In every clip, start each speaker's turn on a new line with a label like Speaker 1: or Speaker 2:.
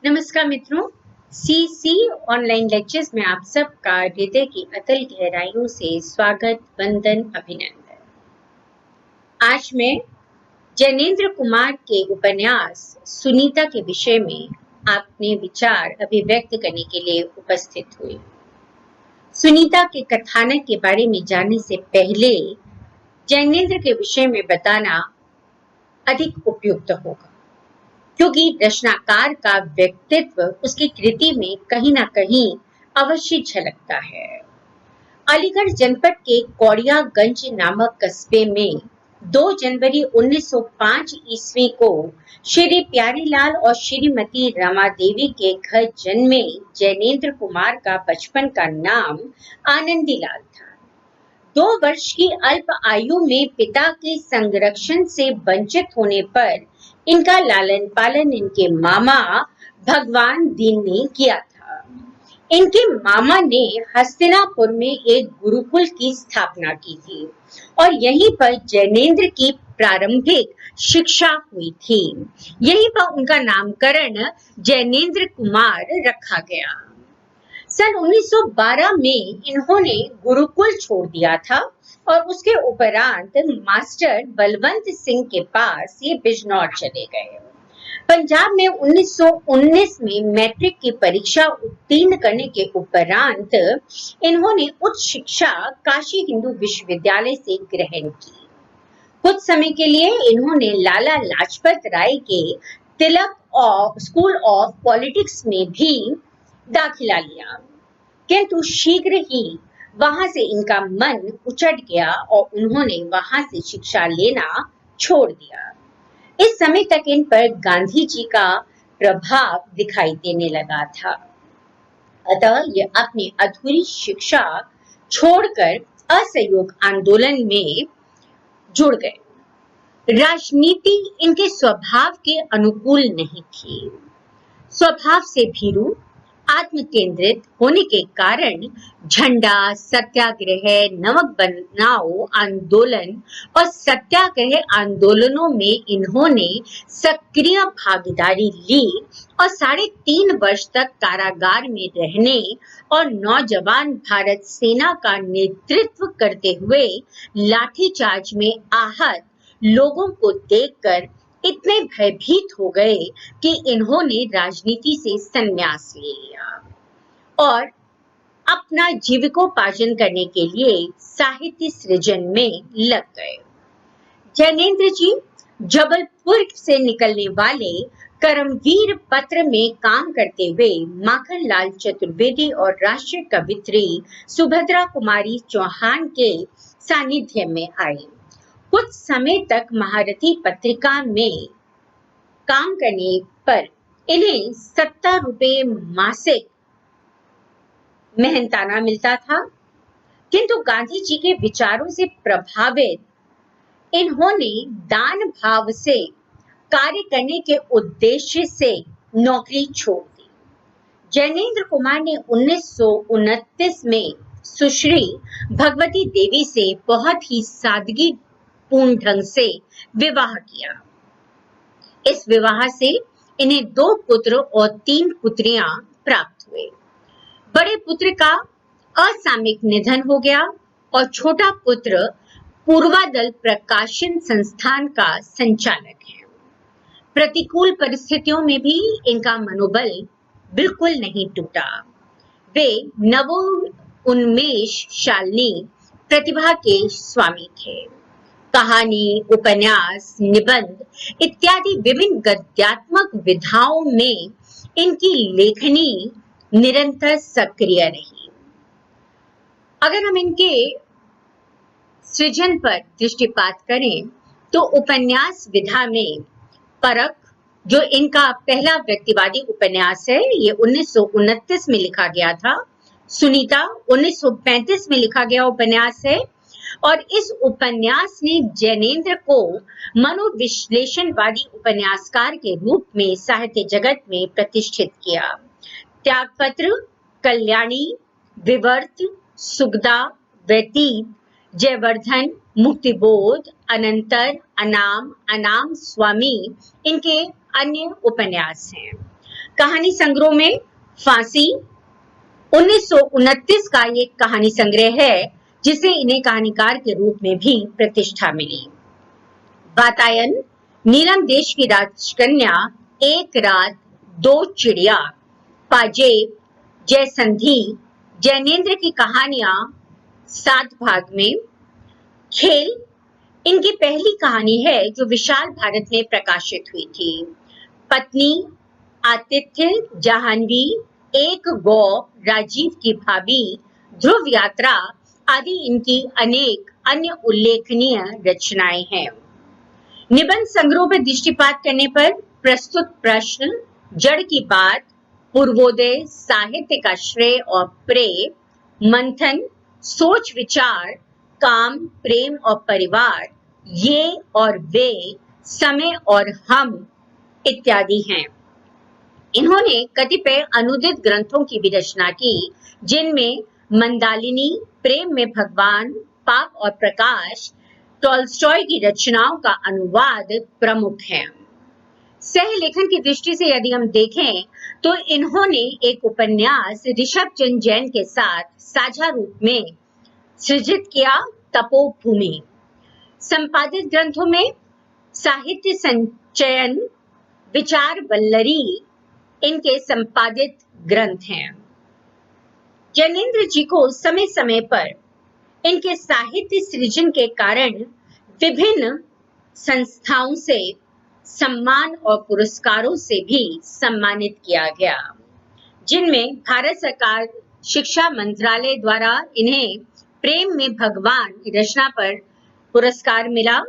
Speaker 1: नमस्कार मित्रों, CC online lectures में आप सबका हृदय की अतल गहराइयों से स्वागत, वंदन, अभिनंदन। आज मैं जैनेंद्र कुमार के उपन्यास सुनीता के विषय में अपने विचार अभिव्यक्त करने के लिए उपस्थित हुई। सुनीता के कथानक के बारे में जानने से पहले जैनेंद्र के विषय में बताना अधिक उपयुक्त होगा, क्योंकि रचनाकार का व्यक्तित्व उसकी कृति में कहीं ना कहीं अवश्य झलकता है। अलीगढ़ जनपद के कौड़ियागंज नामक कस्बे में 2 जनवरी 1905 ईस्वी को श्री प्यारीलाल और श्रीमती रमादेवी के घर जन्मे जैनेंद्र कुमार का बचपन का नाम आनंदीलाल था। 2 वर्ष की अल्प आयु में पिता के संरक्षण से वंचित होने पर इनका लालन पालन इनके मामा भगवान दीन ने किया था। इनके मामा ने हस्तिनापुर में एक गुरुकुल की स्थापना की थी और यहीं पर जैनेंद्र की प्रारंभिक शिक्षा हुई थी। यहीं पर उनका नामकरण जैनेंद्र कुमार रखा गया। सन 1912 में इन्होंने गुरुकुल छोड़ दिया था और उसके उपरांत मास्टर बलवंत सिंह के पास ये बिजनौर चले गए। पंजाब में 1919 में मैट्रिक की परीक्षा उत्तीर्ण करने के उपरांत इन्होंने उच्च शिक्षा काशी हिंदू विश्वविद्यालय से ग्रहण की। कुछ समय के लिए इन्होंने लाला लाजपत राय के तिलक स्कूल ऑफ पॉलिटिक्स में भी दाखिला लिया, किंतु शीघ्र ही वहां से इनका मन उचट गया और उन्होंने वहां से शिक्षा लेना छोड़ दिया। इस समय तक इन पर गांधी जी का प्रभाव दिखाई देने लगा था, अतः ये अपनी अधूरी शिक्षा छोड़कर असहयोग आंदोलन में जुड़ गए। राजनीति इनके स्वभाव के अनुकूल नहीं थी। स्वभाव से भीरू, आत्म केंद्रित होने के कारण झंडा सत्याग्रह, नमक बनाओ आंदोलन और सत्याग्रह आंदोलनों में इन्होंने सक्रिय भागीदारी ली और 3.5 वर्ष तक कारागार में रहने और नौजवान भारत सेना का नेतृत्व करते हुए लाठीचार्ज में आहत लोगों को देखकर इतने भयभीत हो गए कि इन्होंने राजनीति से संन्यास ले लिया और अपना जीविकोपार्जन करने के लिए साहित्य सृजन में लग गए। जैनेंद्र जी जबलपुर से निकलने वाले करमवीर पत्र में काम करते हुए माखनलाल चतुर्वेदी और राष्ट्रीय कवित्री सुभद्रा कुमारी चौहान के सानिध्य में आए। कुछ समय तक महारथी पत्रिका में काम करने पर इन्हें 70 रुपए मासिक मेहनताना मिलता था, किंतु गांधी जी के विचारों से प्रभावित इन्होंने दान भाव से कार्य करने के उद्देश्य से नौकरी छोड़ दी। जैनेंद्र कुमार ने 1929 में सुश्री भगवती देवी से बहुत ही सादगी पूर्ण ढंग से विवाह किया। इस विवाह से इन्हें 2 पुत्र और 3 पुत्रियां प्राप्त हुए। बड़े पुत्र का असामयिक निधन हो गया और छोटा पुत्र पूर्वादल प्रकाशन संस्थान का संचालक है। प्रतिकूल परिस्थितियों में भी इनका मनोबल बिल्कुल नहीं टूटा। वे नवोन्मेष शालिनी प्रतिभा के स्वामी थे। कहानी, उपन्यास, निबंध इत्यादि विभिन्न गद्यात्मक विधाओं में इनकी लेखनी निरंतर सक्रिय रही। अगर हम इनके सृजन पर दृष्टिपात करें तो उपन्यास विधा में परख, जो इनका पहला व्यक्तिवादी उपन्यास है, ये 1929 में लिखा गया था। सुनीता 1935 में लिखा गया उपन्यास है और इस उपन्यास ने जैनेंद्र को मनोविश्लेषणवादी उपन्यासकार के रूप में साहित्य जगत में प्रतिष्ठित किया। त्यागपत्र, कल्याणी, विवर्त, सुगदा, व्यतीत, जयवर्धन, मुक्तिबोध, अनंतर, अनाम, अनाम स्वामी इनके अन्य उपन्यास हैं। कहानी संग्रह में फांसी 1929 का ये कहानी संग्रह है जिसे इन्हें कहानीकार के रूप में भी प्रतिष्ठा मिली। वातायन, नीलम देश की राजकन्या, एक रात, दो चिड़िया, पाजेब, जयसंधि, जैनेन्द्र की कहानियां 7 भाग में, खेल इनकी पहली कहानी है जो विशाल भारत में प्रकाशित हुई थी। पत्नी, आतिथ्य, जाह्नवी, एक गौ, राजीव की भाभी, ध्रुव यात्रा आदि इनकी अनेक अन्य उल्लेखनीय रचनाएं हैं। निबंध संग्रह पर दृष्टिपात करने पर प्रस्तुत प्रश्न, जड़ की बात, पूर्वोदय, साहित्य का श्रेय और प्रेय, मंथन, सोच विचार, काम, प्रेम और परिवार, ये और वे, समय और हम इत्यादि हैं। इन्होंने कतिपय अनुदित ग्रंथों की भी रचना की जिनमें मंदालिनी, प्रेम में भगवान, पाप और प्रकाश, टॉल्स्टॉय की रचनाओं का अनुवाद प्रमुख है। सह लेखन की दृष्टि से यदि हम देखें तो इन्होंने एक उपन्यास ऋषभ चंद्र जैन के साथ साझा रूप में सृजित किया, तपोभूमि। संपादित ग्रंथों में साहित्य संचयन, विचार वल्लरी इनके संपादित ग्रंथ हैं। जैनेन्द्र जी को समय समय पर इनके साहित्य सृजन के कारण विभिन्न संस्थाओं से सम्मान और पुरस्कारों से भी सम्मानित किया गया, जिनमें भारत सरकार शिक्षा मंत्रालय द्वारा इन्हें प्रेम में भगवान रचना पर पुरस्कार मिला,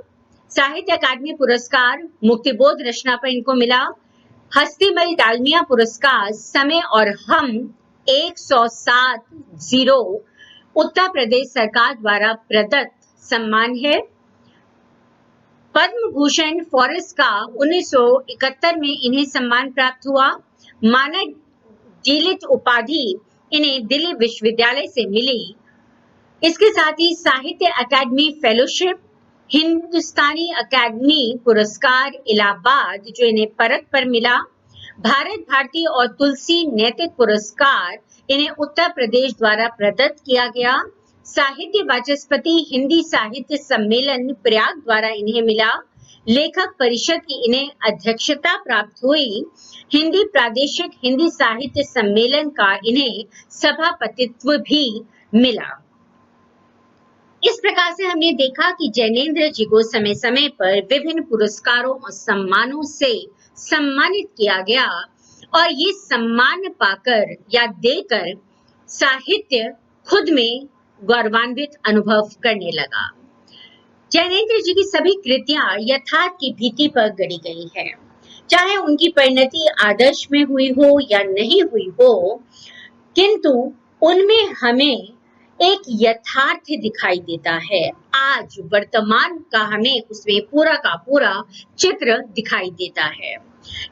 Speaker 1: साहित्य अकादमी पुरस्कार मुक्तिबोध रचना पर इनको मिला, हस्तिमल डालमिया पुरस्कार समय और हम 107 उत्तर प्रदेश सरकार द्वारा प्रदत्त सम्मान है। पद्म भूषण फॉरेस्ट का 1971 में इन्हें सम्मान प्राप्त हुआ। मानद डीलिट उपाधि इन्हें दिल्ली विश्वविद्यालय से मिली। इसके साथ ही साहित्य अकादमी फेलोशिप, हिंदुस्तानी अकादमी पुरस्कार इलाहाबाद जो इन्हें परख पर मिला, भारत भारती और तुलसी नैतिक पुरस्कार इन्हें उत्तर प्रदेश द्वारा प्रदत्त किया गया। साहित्य वाचस्पति हिंदी साहित्य सम्मेलन प्रयाग द्वारा इन्हें मिला। लेखक परिषद की इन्हें अध्यक्षता प्राप्त हुई। हिंदी प्रादेशिक हिंदी साहित्य सम्मेलन का इन्हें सभापतित्व भी मिला। इस प्रकार से हमने देखा कि जैनेन्द्र जी को समय समय पर विभिन्न पुरस्कारों और सम्मानों से सम्मानित किया गया और ये सम्मान पाकर या देकर साहित्य खुद में गौरवान्वित अनुभव करने लगा। जैनेन्द्र जी की सभी कृतियां यथार्थ की भीति पर गढ़ी गई है, चाहे उनकी परिणति आदर्श में हुई हो या नहीं हुई हो, किंतु उनमें हमें एक यथार्थ दिखाई देता है। आज वर्तमान का हमें उसमें पूरा का पूरा चित्र दिखाई देता है।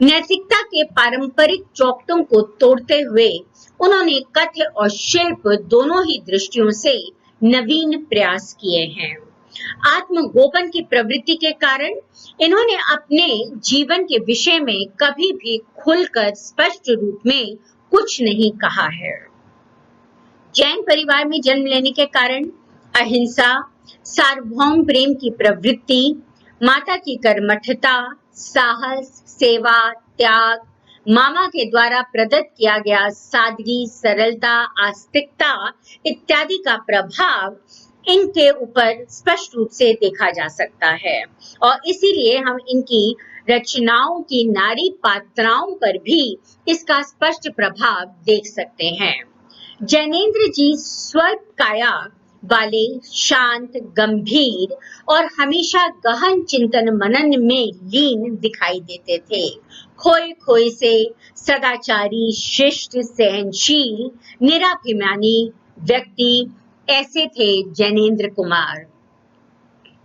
Speaker 1: नैतिकता के पारंपरिक चौखटों को तोड़ते हुए उन्होंने कथ्य और शिल्प दोनों ही दृष्टियों से नवीन प्रयास किए हैं। आत्मगोपन की प्रवृत्ति के कारण इन्होंने अपने जीवन के विषय में कभी भी खुलकर स्पष्ट रूप में कुछ नहीं कहा है। जैन परिवार में जन्म लेने के कारण अहिंसा, सार्वभौम प्रेम की प्रवृत्ति, माता की कर्मठता, साहस, सेवा, त्याग, मामा के द्वारा प्रदत्त किया गया सादगी, सरलता, आस्तिकता इत्यादि का प्रभाव इनके ऊपर स्पष्ट रूप से देखा जा सकता है और इसीलिए हम इनकी रचनाओं की नारी पात्राओं पर भी इसका स्पष्ट प्रभाव देख सकते हैं। जैनेन्द्र जी स्वल्प काया वाले, शांत, गंभीर और हमेशा गहन चिंतन मनन में लीन दिखाई देते थे। खोए खोए से सदाचारी, शिष्ट, सहनशील, निराभिमानी व्यक्ति ऐसे थे जैनेन्द्र कुमार।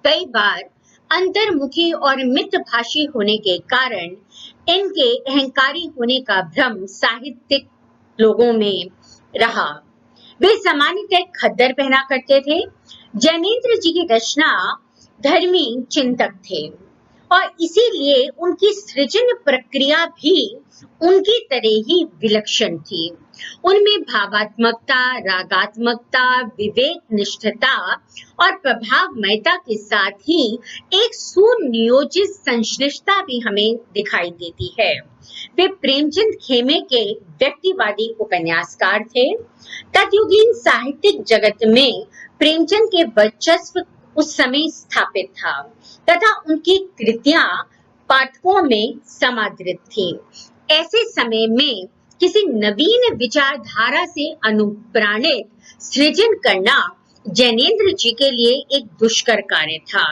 Speaker 1: कई बार अंतर्मुखी और मितभाषी होने के कारण इनके अहंकारी होने का भ्रम साहित्यिक लोगों में रहा। वे सामान्यतः खद्दर पहना करते थे। जैनेन्द्र जी की रचना धर्मी चिंतक थे। और इसीलिए उनकी सृजन प्रक्रिया भी उनकी तरह ही विलक्षण थी। उनमें भावात्मकता, रागात्मकता, विवेक निष्ठता और प्रभावमयता के साथ ही एक सुनियोजित संश्लिष्टता भी हमें दिखाई देती है। वे प्रेमचंद खेमे के व्यक्तिवादी उपन्यासकार थे। तत्युगीन साहित्यिक जगत में प्रेमचंद के वर्चस्व उस समय स्थापित था तथा उनकी कृतियां पाठकों में समादृत थीं। ऐसे समय में किसी नवीन विचारधारा से अनुप्राणित सृजन करना जैनेन्द्र जी के लिए एक दुष्कर कार्य था,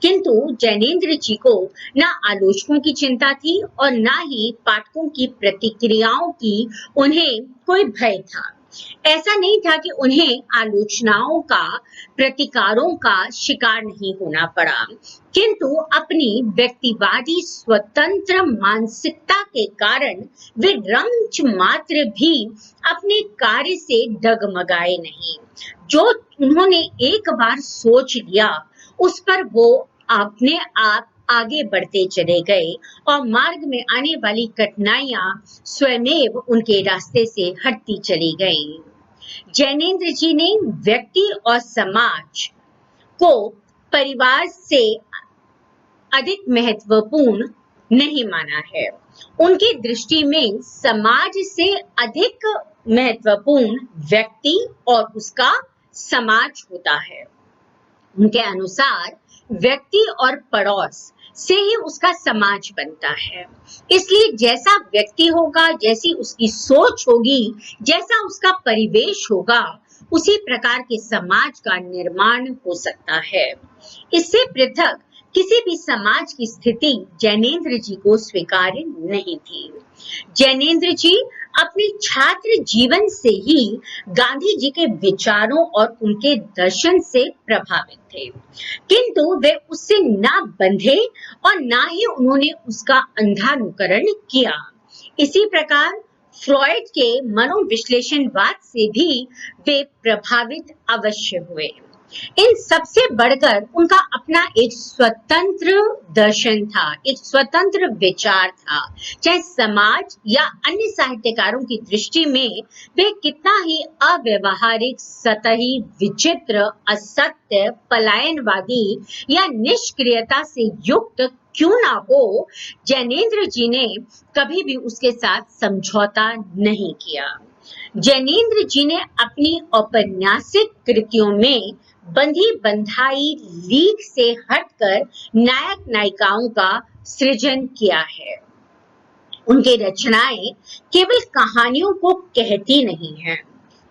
Speaker 1: किंतु जैनेन्द्र जी को न आलोचकों की चिंता थी और न ही पाठकों की प्रतिक्रियाओं की उन्हें कोई भय था। ऐसा नहीं था कि उन्हें आलोचनाओं का, प्रतिकारों का शिकार नहीं होना पड़ा, किंतु अपनी व्यक्तिवादी स्वतंत्र मानसिकता के कारण वे रंच मात्र भी अपने कार्य से डगमगाए नहीं। जो उन्होंने एक बार सोच लिया उस पर वो अपने आप आगे बढ़ते चले गए और मार्ग में आने वाली कठिनाइयां स्वयमेव उनके रास्ते से हटती चली गईं। जैनेन्द्र जी ने व्यक्ति और समाज को परिवार से अधिक महत्वपूर्ण नहीं माना है। उनकी दृष्टि में समाज से अधिक महत्वपूर्ण व्यक्ति और उसका समाज होता है। उनके अनुसार व्यक्ति और पड़ोस से ही उसका समाज बनता है। इसलिए जैसा व्यक्ति होगा, जैसी उसकी सोच होगी, जैसा उसका परिवेश होगा, उसी प्रकार के समाज का निर्माण हो सकता है। इससे पृथक किसी भी समाज की स्थिति जैनेन्द्र जी को स्वीकार्य नहीं थी। जैनेन्द्र जी अपने छात्र जीवन से ही गांधी जी के विचारों और उनके दर्शन से प्रभावित थे, किंतु वे उससे ना बंधे और ना ही उन्होंने उसका अंधानुकरण किया। इसी प्रकार फ्रॉइड के मनोविश्लेषणवाद से भी वे प्रभावित अवश्य हुए। इन सबसे बढ़कर उनका अपना एक स्वतंत्र दर्शन था, एक स्वतंत्र विचार था। चाहे समाज या अन्य साहित्यकारों की दृष्टि में वे कितना ही अव्यवहारिक, सतही, विचित्र, असत्य, पलायनवादी या निष्क्रियता से युक्त क्यों ना हो, जैनेन्द्र जी ने कभी भी उसके साथ समझौता नहीं किया। जैनेन्द्र जी ने अपनी औपन्यासिक कृतियों में बंधी बंधाई लीक से हटकर नायक नायिकाओं का सृजन किया है। उनकी रचनाएं केवल कहानियों को कहती नहीं हैं,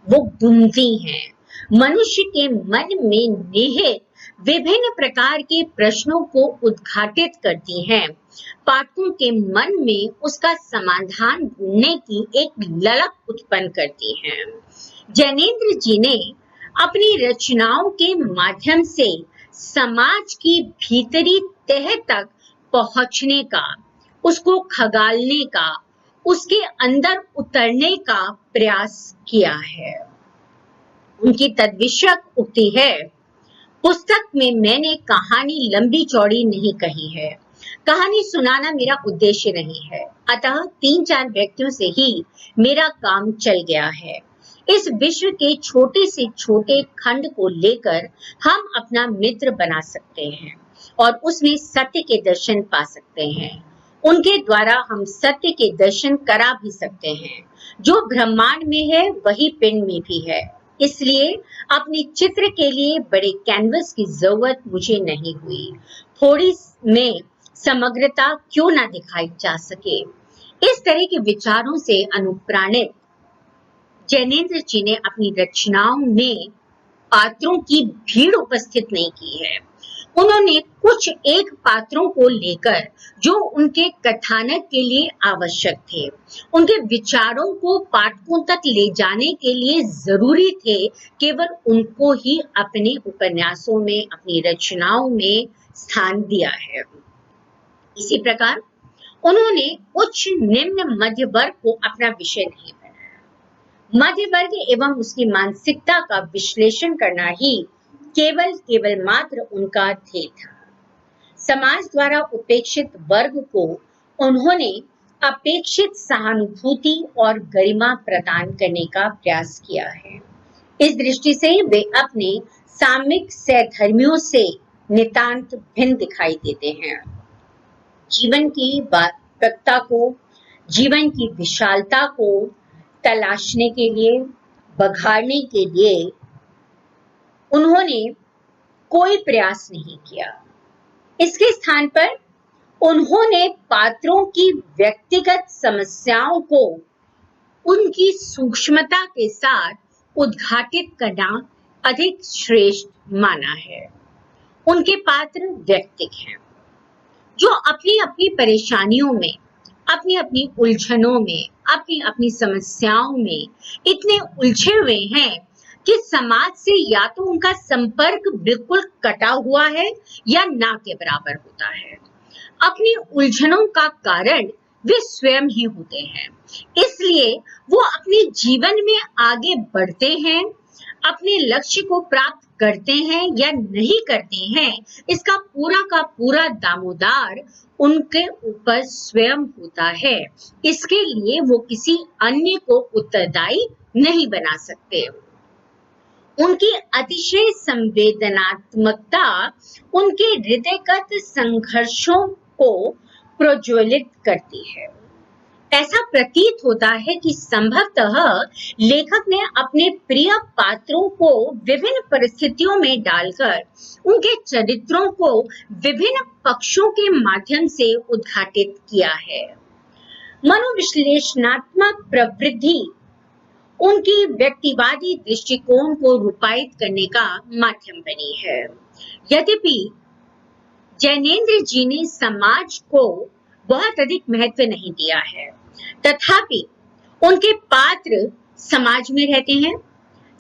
Speaker 1: वो बुनती हैं। मनुष्य के मन में निहित विभिन्न प्रकार के प्रश्नों को उद्घाटित करती हैं। पाठकों के मन में उसका समाधान ढूंढने की एक ललक उत्पन्न करती हैं। जैनेन्द्र जी ने अपनी रचनाओं के माध्यम से समाज की भीतरी तह तक पहुंचने का, उसको खगालने का, उसके अंदर उतरने का प्रयास किया है। उनकी तद्विषयक उक्ति है, पुस्तक में मैंने कहानी लंबी चौड़ी नहीं कही है। कहानी सुनाना मेरा उद्देश्य नहीं है, अतः 3-4 व्यक्तियों से ही मेरा काम चल गया है। इस विश्व के छोटे से छोटे खंड को लेकर हम अपना मित्र बना सकते हैं और उसमें सत्य के दर्शन पा सकते हैं। उनके द्वारा हम सत्य के दर्शन करा भी सकते हैं। जो ब्रह्मांड में है वही पिंड में भी है। इसलिए अपने चित्र के लिए बड़े कैनवस की जरूरत मुझे नहीं हुई। थोड़ी में समग्रता क्यों ना दिखाई जा सके। इस तरह के विचारों से अनुप्राणित जैनेन्द्र जी ने अपनी रचनाओं में पात्रों की भीड़ उपस्थित नहीं की है। उन्होंने कुछ एक पात्रों को लेकर जो उनके कथानक के लिए आवश्यक थे, उनके विचारों को पाठकों तक ले जाने के लिए जरूरी थे, केवल उनको ही अपने उपन्यासों में, अपनी रचनाओं में स्थान दिया है। इसी प्रकार उन्होंने उच्च निम्न मध्य वर्ग को अपना विषय नहीं बनाया। मध्य वर्ग एवं उसकी मानसिकता का विश्लेषण करना ही केवल मात्र उनका ध्येय था। समाज द्वारा उपेक्षित वर्ग को उन्होंने अपेक्षित सहानुभूति और गरिमा प्रदान करने का प्रयास किया है। इस दृष्टि से वे अपने सामयिक सहधर्मियों से नितांत भिन्न दिखाई देते हैं। जीवन की वास्तविकता को, जीवन की विशालता को तलाशने के लिए, बघाड़ने के लिए उन्होंने कोई प्रयास नहीं किया। इसके स्थान पर उन्होंने पात्रों की व्यक्तिगत समस्याओं को उनकी सूक्ष्मता के साथ उद्घाटित करना अधिक श्रेष्ठ माना है। उनके पात्र व्यक्तिक हैं, जो अपनी अपनी परेशानियों में, अपनी अपनी उलझनों में, अपनी अपनी समस्याओं में इतने उलझे हुए हैं कि समाज से या तो उनका संपर्क बिल्कुल कटा हुआ है या ना के बराबर होता है। अपनी उलझनों का कारण वे स्वयं ही होते हैं, इसलिए वो अपने जीवन में आगे बढ़ते हैं, अपने लक्ष्य को प्राप्त करते हैं या नहीं करते हैं, इसका पूरा का पूरा दामोदार उनके ऊपर स्वयं होता है। इसके लिए वो किसी अन्य को उत्तरदायी नहीं बना सकते। उनकी अतिशय संवेदनात्मकता उनके हृदयगत संघर्षों को प्रज्वलित करती है। ऐसा प्रतीत होता है कि संभवतः लेखक ने अपने प्रिय पात्रों को विभिन्न परिस्थितियों में डालकर उनके चरित्रों को विभिन्न पक्षों के माध्यम से उद्घाटित किया है। मनोविश्लेषणात्मक प्रवृत्ति उनकी व्यक्तिवादी दृष्टिकोण को रूपायित करने का माध्यम बनी है। यद्यपि जैनेन्द्र जी ने समाज को बहुत अधिक महत्व नहीं दिया है, तथापि उनके पात्र समाज में रहते हैं,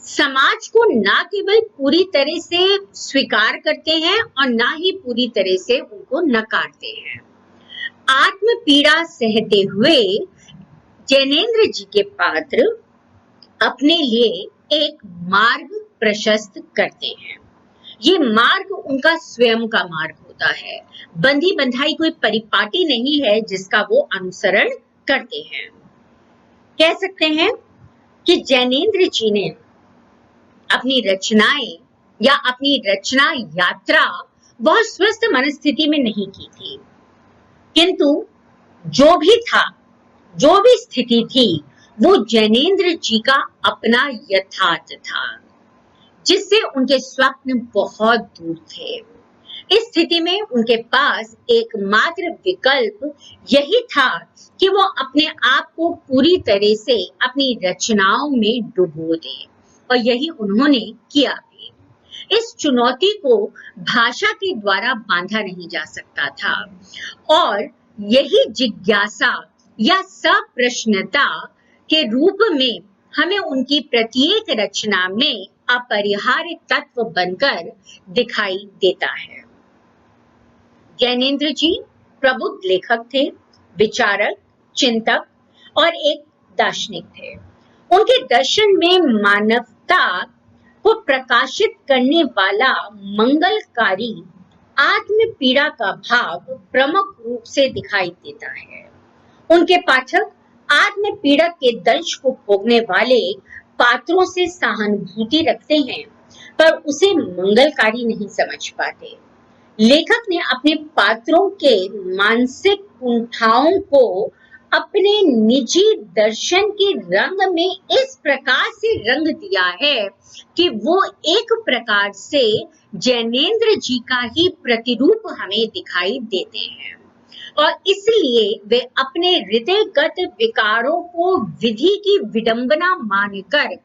Speaker 1: समाज को ना केवल पूरी तरह से स्वीकार करते हैं और ना ही पूरी तरह से उनको नकारते हैं। आत्म पीड़ा सहते हुए जैनेन्द्र जी के पात्र अपने लिए एक मार्ग प्रशस्त करते हैं। ये मार्ग उनका स्वयं का मार्ग होता है, बंधी बंधाई कोई परिपाटी नहीं है जिसका वो अनुसरण करते हैं। कह सकते हैं कि जैनेन्द्र जी ने अपनी रचनाएं या अपनी रचना यात्रा बहुत स्वस्थ मनस्थिति में नहीं की थी, किंतु जो भी था, जो भी स्थिति थी, वो जैनेन्द्र जी का अपना यथार्थ था, जिससे उनके स्वप्न बहुत दूर थे। इस स्थिति में उनके पास एकमात्र विकल्प यही था कि वो अपने आप को पूरी तरह से अपनी रचनाओं में डुबो दें, और यही उन्होंने किया भी। इस चुनौती को भाषा के द्वारा बांधा नहीं जा सकता था, और यही जिज्ञासा या सप्रश्नता के रूप में हमें उनकी प्रत्येक रचना में अपरिहार्य तत्व बनकर दिखाई देता है। जैनेन्द्र जी प्रबुद्ध लेखक थे, विचारक, चिंतक और एक दार्शनिक थे। उनके दर्शन में मानवता को प्रकाशित करने वाला मंगलकारी आत्म पीड़ा का भाव प्रमुख रूप से दिखाई देता है। उनके पाठक आत्म पीड़ा के दंश को भोगने वाले पात्रों से सहानुभूति रखते हैं, पर उसे मंगलकारी नहीं समझ पाते। लेखक ने अपने पात्रों के मानसिक कुंठाओं को अपने निजी दर्शन के रंग में इस प्रकार से रंग दिया है कि वो एक प्रकार से जैनेन्द्र जी का ही प्रतिरूप हमें दिखाई देते हैं, और इसलिए वे अपने हृदयगत विकारों को विधि की विडंबना मानकर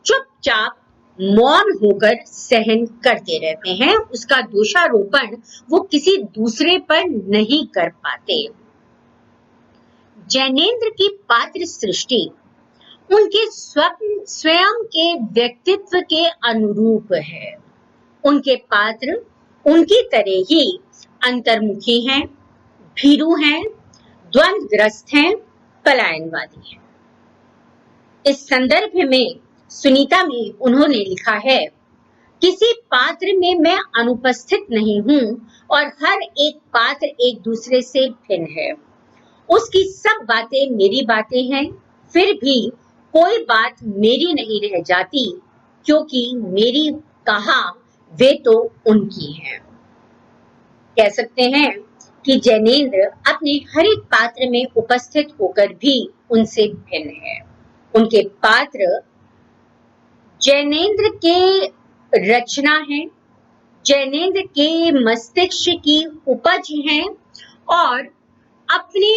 Speaker 1: चुपचाप मौन होकर सहन करते रहते हैं। उसका दोषारोपण वो किसी दूसरे पर नहीं कर पाते। जैनेन्द्र की पात्र सृष्टि उनके स्वयं के व्यक्तित्व के अनुरूप है। उनके पात्र उनकी तरह ही अंतर्मुखी हैं, भीरू हैं, द्वंद्वग्रस्त हैं, पलायनवादी हैं। इस संदर्भ में सुनीता में उन्होंने लिखा है, किसी पात्र में मैं अनुपस्थित नहीं हूँ और हर एक पात्र एक दूसरे से भिन्न है। उसकी सब बातें मेरी बातें हैं, फिर भी कोई बात मेरी नहीं रह जाती, क्योंकि मेरी कहा वे तो उनकी हैं। कह सकते हैं कि जैनेंद्र अपने हर एक पात्र में उपस्थित होकर भी उनसे भिन्न है। उनके पात्र जैनेंद्र के रचना है, जैनेंद्र के मस्तिष्क की उपज है और अपने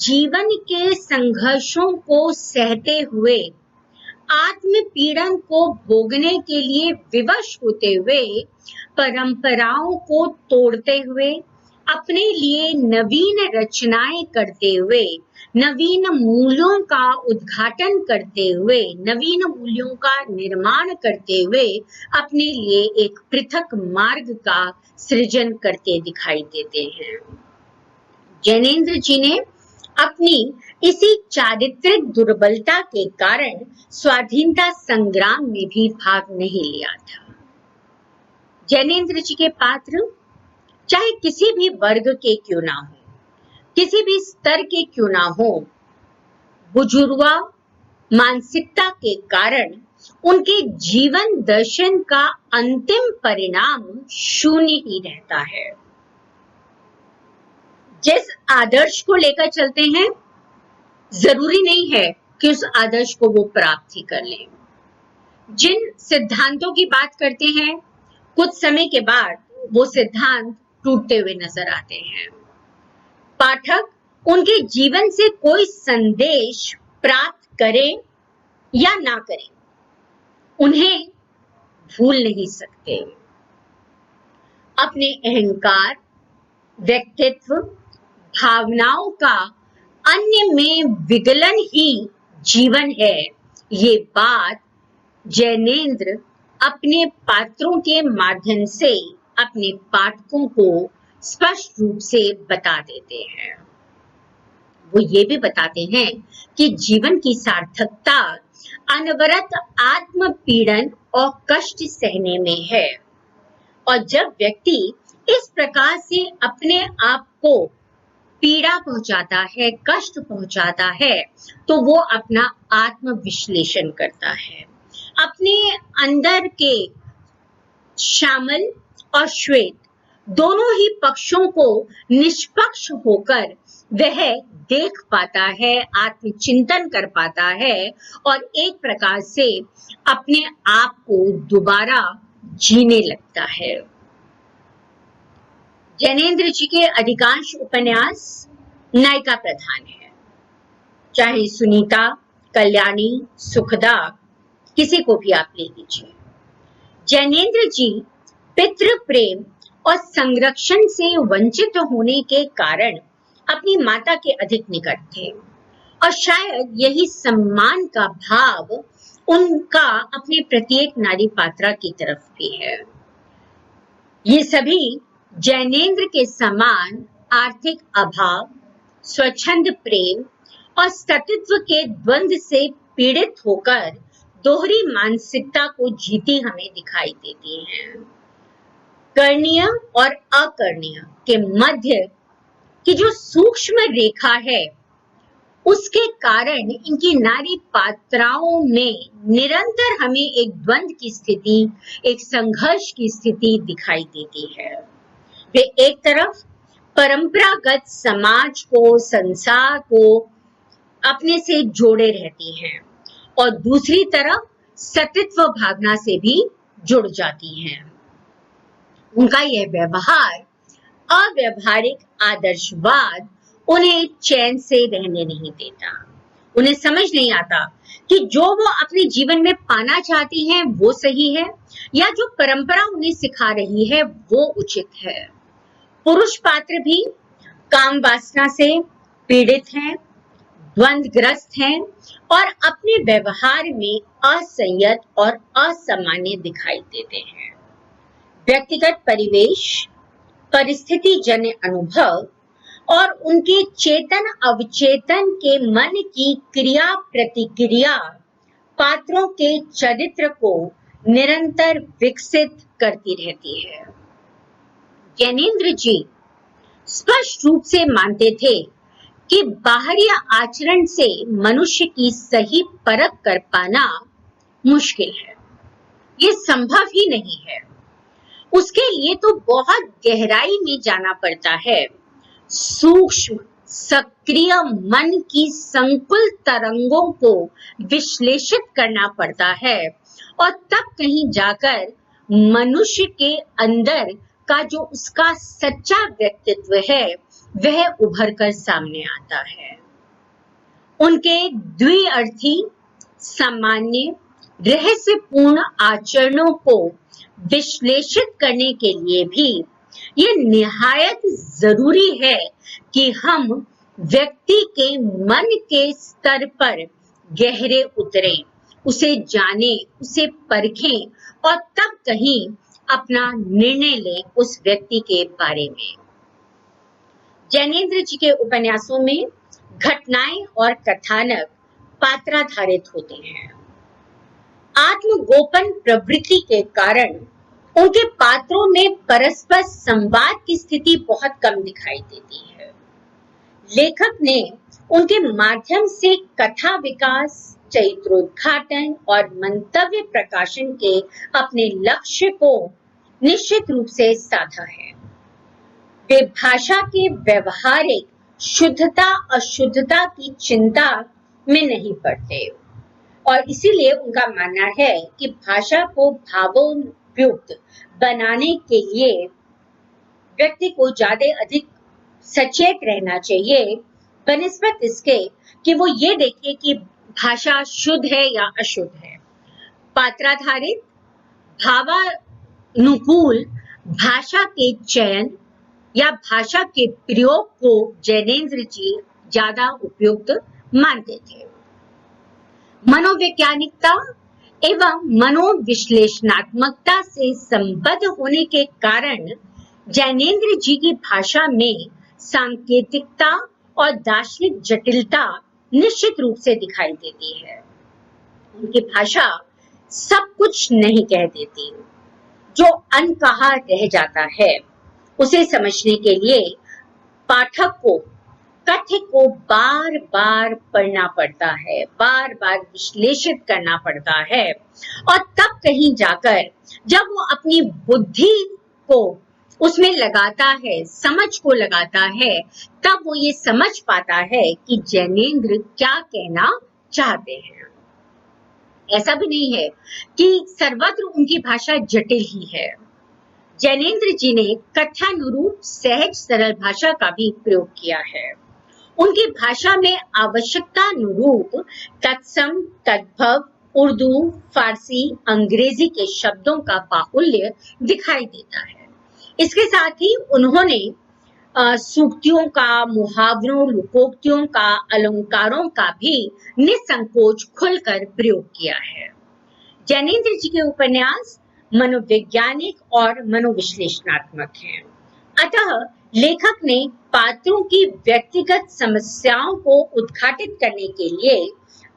Speaker 1: जीवन के संघर्षों को सहते हुए, आत्मपीड़न को भोगने के लिए विवश होते हुए, परंपराओं को तोड़ते हुए, अपने लिए नवीन रचनाएं करते हुए, नवीन मूल्यों का उद्घाटन करते हुए, नवीन मूल्यों का निर्माण करते हुए अपने लिए एक पृथक मार्ग का सृजन करते दिखाई देते हैं। जैनेंद्र जी ने अपनी इसी चारित्रिक दुर्बलता के कारण स्वाधीनता संग्राम में भी भाग नहीं लिया था। जैनेंद्र जी के पात्र चाहे किसी भी वर्ग के क्यों ना हो, किसी भी स्तर के क्यों ना हो, बुजुर्गा मानसिकता के कारण उनके जीवन दर्शन का अंतिम परिणाम शून्य ही रहता है। जिस आदर्श को लेकर चलते हैं, जरूरी नहीं है कि उस आदर्श को वो प्राप्त ही कर लें। जिन सिद्धांतों की बात करते हैं, कुछ समय के बाद वो सिद्धांत टूटते हुए नजर आते हैं। पाठक उनके जीवन से कोई संदेश प्राप्त करे या ना करे, उन्हें भूल नहीं सकते। अपने अहंकार, व्यक्तित्व, भावनाओं का अन्य में विगलन ही जीवन है, ये बात जैनेंद्र अपने पात्रों के माध्यम से अपने पाठकों को स्पष्ट रूप से बता देते हैं। वो ये भी बताते हैं कि जीवन की सार्थकता अनवरत आत्मपीड़न और कष्ट सहने में है, और जब व्यक्ति इस प्रकार से अपने आप को पीड़ा पहुंचाता है, कष्ट पहुंचाता है, तो वो अपना आत्म विश्लेषण करता है। अपने अंदर के श्यामल और श्वेत दोनों ही पक्षों को निष्पक्ष होकर वह देख पाता है, आत्मचिंतन कर पाता है और एक प्रकार से अपने आप को दोबारा जीने लगता है। जैनेंद्र जी के अधिकांश उपन्यास नायिका प्रधान है, चाहे सुनीता, कल्याणी, सुखदा, किसी को भी आप ले लीजिए। जैनेंद्र जी पितृ प्रेम और संरक्षण से वंचित होने के कारण अपनी माता के अधिक निकट थे, और शायद यही सम्मान का भाव उनका अपने प्रत्येक नारी पात्रा की तरफ भी है। ये सभी जैनेंद्र के समान आर्थिक अभाव, स्वच्छंद प्रेम और सतीत्व के द्वंद्व से पीड़ित होकर दोहरी मानसिकता को जीती हमें दिखाई देती हैं। करणीय और अकरणीय के मध्य की जो सूक्ष्म रेखा है, उसके कारण इनकी नारी पात्राओं में निरंतर हमें एक द्वंद्व की स्थिति, एक संघर्ष की स्थिति दिखाई देती है। वे एक तरफ परंपरागत समाज को, संसार को अपने से जोड़े रहती हैं और दूसरी तरफ सतीत्व भावना से भी जुड़ जाती हैं। उनका यह व्यवहार, अव्यवहारिक आदर्शवाद उन्हें चैन से रहने नहीं देता। उन्हें समझ नहीं आता कि जो वो अपने जीवन में पाना चाहती हैं वो सही है या जो परंपरा उन्हें सिखा रही है वो उचित है। पुरुष पात्र भी काम वासना से पीड़ित हैं, द्वंद्वग्रस्त हैं और अपने व्यवहार में असंयत और असामान्य दिखाई देते हैं। व्यक्तिगत परिवेश, परिस्थिति जन्य अनुभव और उनके चेतन अवचेतन के मन की क्रिया प्रतिक्रिया पात्रों के चरित्र को निरंतर विकसित करती रहती है। ज्ञानेंद्र जी स्पष्ट रूप से मानते थे कि बाहरी आचरण से मनुष्य की सही परख कर पाना मुश्किल है, ये संभव ही नहीं है। उसके लिए तो बहुत गहराई में जाना पड़ता है, सूक्ष्म सक्रिय मन की संकुल तरंगों को विश्लेषित करना पड़ता है और तब कहीं जाकर मनुष्य के अंदर का जो उसका सच्चा व्यक्तित्व है वह उभर कर सामने आता है। उनके द्विअर्थी सामान्य रहस्यपूर्ण आचरणों को विश्लेषित करने के लिए भी ये निहायत जरूरी है कि हम व्यक्ति के मन के स्तर पर गहरे उतरें, उसे जानें, उसे परखें और तब कहीं अपना निर्णय लें उस व्यक्ति के बारे में। ज्ञानेंद्र जी के उपन्यासों में घटनाएं और कथानक पात्राधारित होते हैं। आत्मगोपन प्रवृत्ति के कारण उनके पात्रों में परस्पर संवाद की स्थिति बहुत कम दिखाई देती है। लेखक ने उनके माध्यम से कथा विकास, चरित्रोद्घाटन और मंतव्य प्रकाशन के अपने लक्ष्य को निश्चित रूप से साधा है। वे भाषा के व्यवहारिक शुद्धता अशुद्धता की चिंता में नहीं पड़ते और इसीलिए उनका मानना है कि भाषा को भावोपयुक्त बनाने के लिए व्यक्ति को ज्यादा अधिक सचेत रहना चाहिए बनिस्बत इसके कि वो ये देखे कि भाषा शुद्ध है या अशुद्ध है। पात्राधारित भावानुकूल भाषा के चयन या भाषा के प्रयोग को ज्ञानेंद्र जी ज्यादा उपयुक्त मानते थे। मनोवैज्ञानिकता एवं मनोविश्लेषणात्मकता से संबद्ध होने के कारण ज्ञानेंद्र जी की भाषा में सांकेतिकता और दार्शनिक जटिलता निश्चित रूप से दिखाई देती है। उनकी भाषा सब कुछ नहीं कह देती, जो अनकहा रह जाता है उसे समझने के लिए पाठक को कथ्य को बार बार पढ़ना पड़ता है, बार बार विश्लेषित करना पड़ता है और तब कहीं जाकर जब वो अपनी बुद्धि को उसमें लगाता है, समझ को लगाता है, तब वो ये समझ पाता है कि ज्ञानेंद्र क्या कहना चाहते हैं। ऐसा भी नहीं है कि सर्वत्र उनकी भाषा जटिल ही है। ज्ञानेंद्र जी ने कथानुरूप सहज सरल भाषा का भी प्रयोग किया है। उनकी भाषा में आवश्यकतानुरूप तत्सम, तद्भव, उर्दू, फारसी, अंग्रेजी के शब्दों का बाहुल्य दिखाई देता है। इसके साथ ही उन्होंने सूक्तियों का, मुहावरों, लोकोक्तियों का, अलंकारों का भी निसंकोच खुलकर प्रयोग किया है। ज्ञानेंद्र जी के उपन्यास मनोवैज्ञानिक और मनोविश्लेषणात्मक हैं। अतः लेखक ने पात्रों की व्यक्तिगत समस्याओं को उद्घाटित करने के लिए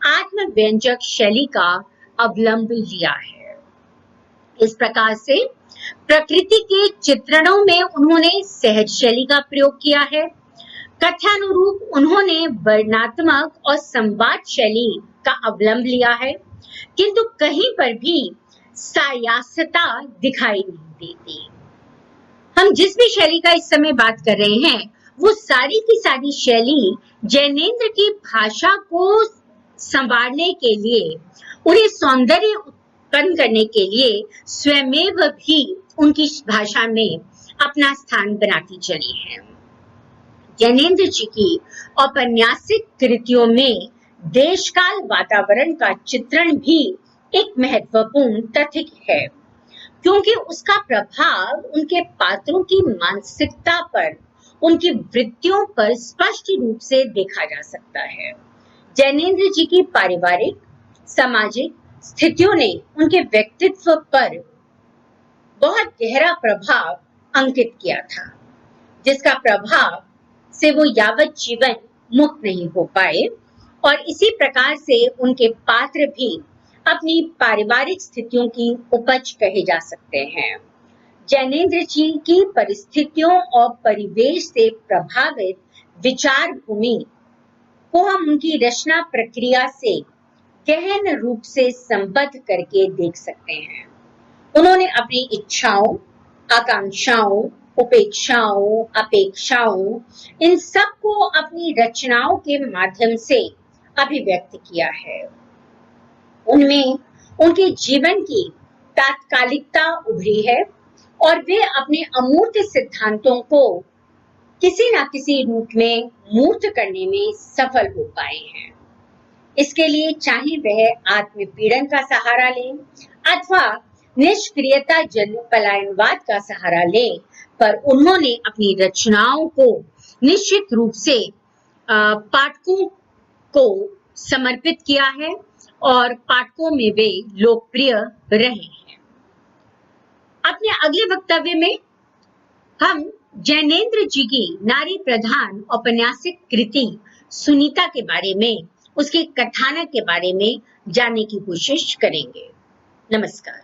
Speaker 1: आत्मव्यंजक शैली का अवलंब लिया है। इस प्रकार से प्रकृति के चित्रणों में उन्होंने सहज शैली का प्रयोग किया है। कथानुरूप उन्होंने वर्णनात्मक और संवाद शैली का अवलंब लिया है, किंतु कहीं पर भी सायासता दिखाई नहीं देती। हम जिस भी शैली का इस समय बात कर रहे हैं वो सारी की सारी शैली ज्ञानेंद्र की भाषा को संवारने के लिए, उन्हें सौंदर्य उत्पन्न करने के लिए स्वयमेव भी उनकी भाषा में अपना स्थान बनाती चली है। ज्ञानेंद्र जी की औपन्यासिक कृतियों में देशकाल वातावरण का चित्रण भी एक महत्वपूर्ण तथ्य है, क्योंकि उसका प्रभाव उनके पात्रों की मानसिकता पर, उनकी वृत्तियों पर स्पष्ट रूप से देखा जा सकता है। ज्ञानेंद्र जी की पारिवारिक, सामाजिक स्थितियों ने उनके व्यक्तित्व पर बहुत गहरा प्रभाव अंकित किया था, जिसका प्रभाव से वो यावत जीवन मुक्त नहीं हो पाए और इसी प्रकार से उनके पात्र भी अपनी पारिवारिक स्थितियों की उपज कहे जा सकते हैं। जैनेन्द्र जी की परिस्थितियों और परिवेश से प्रभावित विचार भूमि को हम उनकी रचना प्रक्रिया से गहन रूप से संबद्ध करके देख सकते हैं। उन्होंने अपनी इच्छाओं, आकांक्षाओं, उपेक्षाओं, अपेक्षाओं, इन सब को अपनी रचनाओं के माध्यम से अभिव्यक्त किया है। उनमें उनके जीवन की तात्कालिकता उभरी है और वे अपने अमूर्त सिद्धांतों को किसी न किसी रूप में मूर्त करने में सफल हो पाए हैं। इसके लिए चाहे वह आत्मपीड़न का सहारा लें अथवा निष्क्रियता जन्य पलायनवाद का सहारा लें, पर उन्होंने अपनी रचनाओं को निश्चित रूप से पाठकों को समर्पित किया है और पाठकों में वे लोकप्रिय रहे हैं। अपने अगले वक्तव्य में हम जैनेन्द्र जी की नारी प्रधान औपन्यासिक कृति सुनीता के बारे में, उसके कथानक के बारे में जानने की कोशिश करेंगे। नमस्कार।